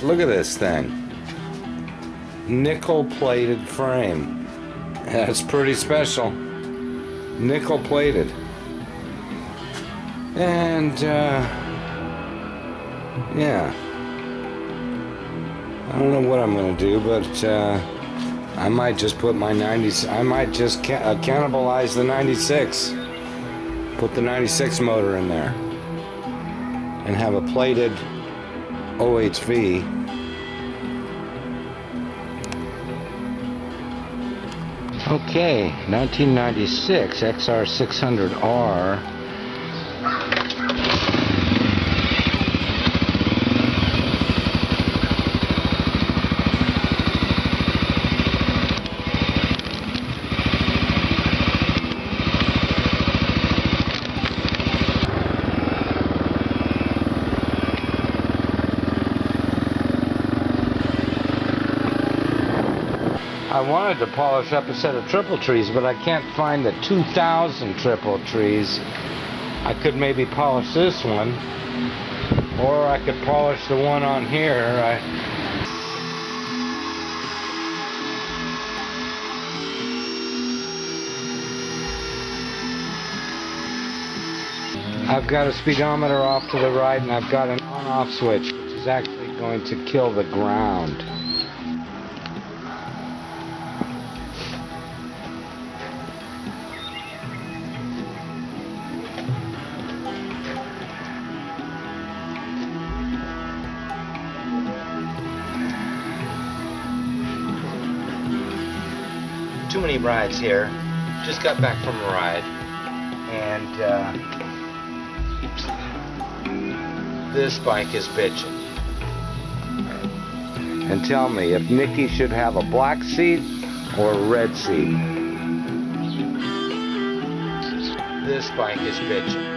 Look at this thing. Nickel plated frame. That's pretty special. Nickel plated. And yeah. I don't know what I'm gonna do, but I might just put my 90s. I might just cannibalize the 96. Put the 96 motor in there and have a plated OHV. Okay, 1996 xr600r. I wanted to polish up a set of triple trees, but I can't find the 2000 triple trees. I could maybe polish this one, or I could polish the one on here. I've got a speedometer off to the right, and I've got an on-off switch, which is actually going to kill the ground. Too many rides here. Just got back from a ride, and this bike is bitching. And tell me if Nikki should have a black seat or a red seat. This bike is bitching.